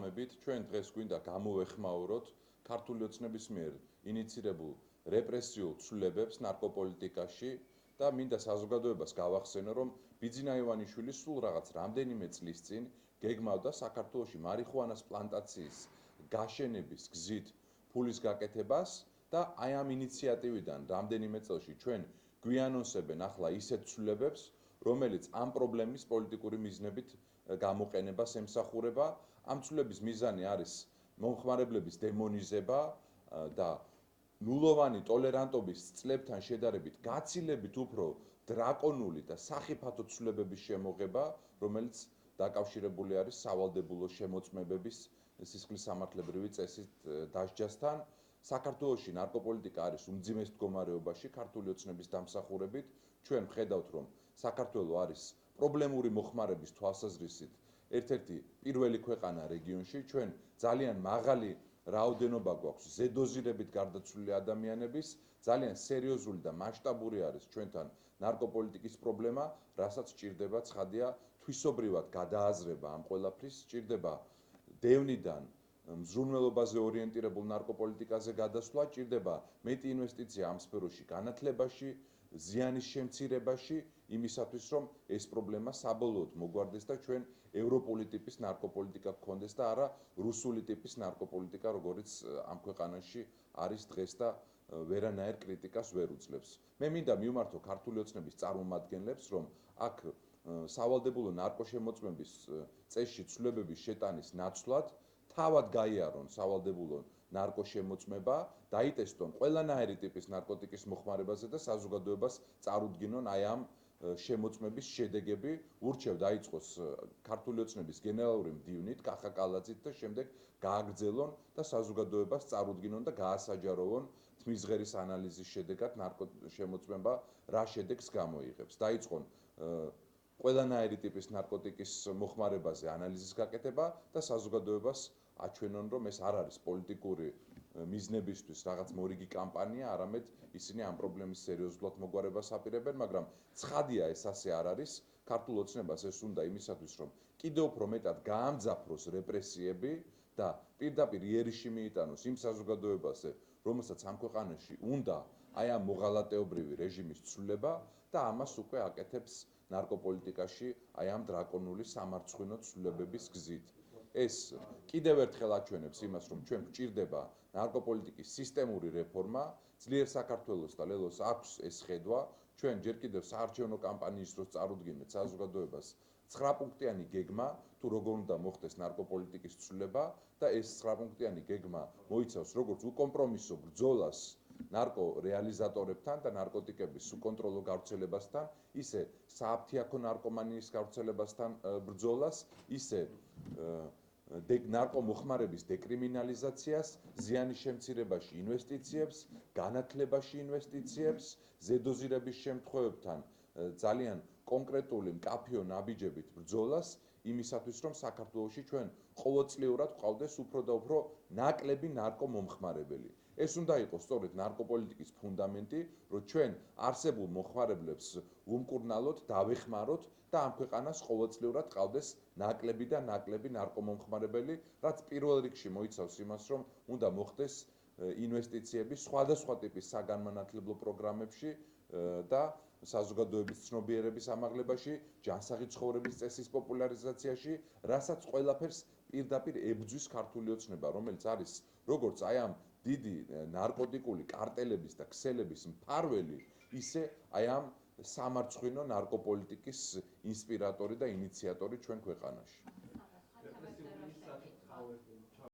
მოგესალმებით. ჩვენ დღეს გვინდა გამოვეხმაუროთ ქართული ოცნების მიერ ინიცირებულ რეპრესიულ ცვლილებებს ნარკოპოლიტიკაში და მინდა საზოგადოებას გავახსენო, რომ ბიძინა ივანიშვილი სულ რაღაც რამდენიმე წლის წინ გეგმავდა საქართველოში მარიხუანას პლანტაციის გაშენების გზით ფულის გაკეთებას და აი ამ ინიციატივიდან რამდენიმე წელში ჩვენ გვიანონსებენ ახლა ისეთ ცვლილებებს, რომელიც ამ პრობლემის პოლიტიკური მიზნებით გამოყენებას ემსახურება. ამ ცვლილების მიზანი არის მომხმარებლების დემონიზება და ნულოვანი ტოლერანტობის წლებთან შედარებით გაცილებით უფრო დრაკონული და სახიფათო ცვლილებების შემოღება, რომელიც დაკავშირებული არის სავალდებულო შემოწმებების სისხლისამართლებრივი წესით დასჯასთან. საქართველოში ნარკოპოლიტიკა არის უმძიმეს მდგომარეობაში ქართული ოცნების დამსახურებით. ჩვენ ვხედავთ, რომ საქართველო არის პრობლემური მოხმარების თვალსაზრისით ერთ-ერთი პირველი ქვეყანა რეგიონში. ჩვენ ძალიან მაღალი რაოდენობა გვაქვს ზედოზირებით გარდაცვლილი ადამიანების, ძალიან სერიოზული და მასშტაბური არის ჩვენთან ნარკოპოლიტიკის პრობლემა, რასაც სჭირდება ცხადია თვისობრივად გადააზრება ამ ყველაფრის, სჭირდება დევნიდან მზრუნველობაზე ორიენტირებულ ნარკოპოლიტიკაზე გადასვლა, სჭირდება მეტი ინვესტიცია ამ სფეროში განათლებაში, ზიანის შემცირებაში, იმისათვის, რომ ეს პრობლემა საბოლოოდ მოგვარდეს და ჩვენ ევროპული ტიპის ნარკოპოლიტიკა გქონდეს და არა რუსული ტიპის ნარკოპოლიტიკა, როგორც ამ ქვეყანაში არის დღეს და ვერანაირ კრიტიკას ვერ უძლებს. მე მინდა მივმართო ქართული ოცნების წარმომადგენლებს, რომ აქ სავალდებულო ნარკოშემოწმების წესში ცვლილებების შეტანის ნაცვლად თავად გაიარონ სავალდებულო ნარკოშემოწმება, დაიტესტონ ყველანაირი ტიპის ნარკოტიკის მოხმარებაზე და საზოგადოებას წარუდგინონ აი ამ შემოწმების შედეგები. ურჩევ დაიწყოს ქართული ოცნების გენერალური მდივნით კახა კალაძით და შემდეგ გააგრძელონ და საზოგადოებას წარუდგინონ და გაასაჯაროვონ თმისღერის ანალიზის შედეგად ნარკოშემოწმება რა შედეგს გამოიღებს. დაიწყონ ყველანაირი ტიპის ნარკოტიკის მოხმარებაზე ანალიზის გაკეთება და საზოგადოებას აჩვენონ, რომ ეს არ არის პოლიტიკური მიზნებისთვის რაღაც მორიგი კამპანია, არამედ ისინი ამ პრობლემის სერიოზულად მოგვარებას აპირებენ, მაგრამ ცხადია ეს ასე არ არის. ქართულ ოცნებას ეს უნდა იმისათვის, რომ კიდევ უფრო მეტად გაამძაფროს რეპრესიები და პირდაპირ იერიში მიიტანოს იმ საზოგადოებაზე, რომელსაც ამ ქვეყანაში უნდა აი ამ მოღალატეობრივი რეჟიმის ცვლილება და ამას უკვე აკეთებს ნარკოპოლიტიკაში აი ამ დრაკონული სამარცხვინო ცვლილებების გზით. ეს კიდევ ერთხელ აჩვენებს იმას, რომ ჩვენ გვჭირდება ნარკოპოლიტიკის სისტემური რეფორმა, ძლიერ საქართველოს და ლელოს აქვს ეს ხედვა. ჩვენ ჯერ კიდევ საარჩევნო კამპანიის დროს წარუდგინეთ საზოგადოებას 9-პუნქტიანი გეგმა, თუ როგორ უნდა მოხდეს ნარკოპოლიტიკის ცვლილება და ეს 9-პუნქტიანი გეგმა მოიცავს როგორც უკომპრომისო ბრძოლას ნარკორეალიზატორებთან და ნარკოტიკების უკონტროლო გავრცელებასთან, ისე სააფთიაქო ნარკომანიის გავრცელებასთან ბრძოლას, ისე ნარკომოხმარების დეკრიმინალიზაციას, ზიანის შემცირებაში ინვესტიციებს, განათლებაში ინვესტიციებს, ზედოზირების შემთხვევებთან ძალიან კონკრეტული მკაფიო ნაბიჯებით ბრძოლას, იმისათვის, რომ საქართველოში ჩვენ ყოველწლიურად ვყავდეს უფრო და უფრო ნაკლები ნარკომომხმარებელი. ეს უნდა იყოს სწორედ ნარკოპოლიტიკის ფუნდამენტი, რომ ჩვენ არსებულ მოხმარებლებს უმკურნალოთ, დავეხმაროთ და ამ ქვეყანას ყოველწლიურად ყავდეს ნაკლები და ნაკლები ნარკომომხმარებელი, რაც პირველ რიგში მოიცავს იმას, რომ უნდა მოხდეს ინვესტიციები სხვადასხვა ტიპის საგანმანათლებლო პროგრამებში და საზოგადოების ცნობიერების ამაღლებაში, ჯანსაღი ცხოვრების წესის პოპულარიზაციაში, რასაც ყველაფერს პირდაპირ ებრძვის ქართული ოცნება, რომელიც არის როგორც აი ამ დიდი ნარკოტიკული კარტელების და ქსელების მფარველი, ისე აი ამ სამარცხვინო ნარკოპოლიტიკის ინსპირატორი და ინიციატორი ჩვენ ქვეყანაში.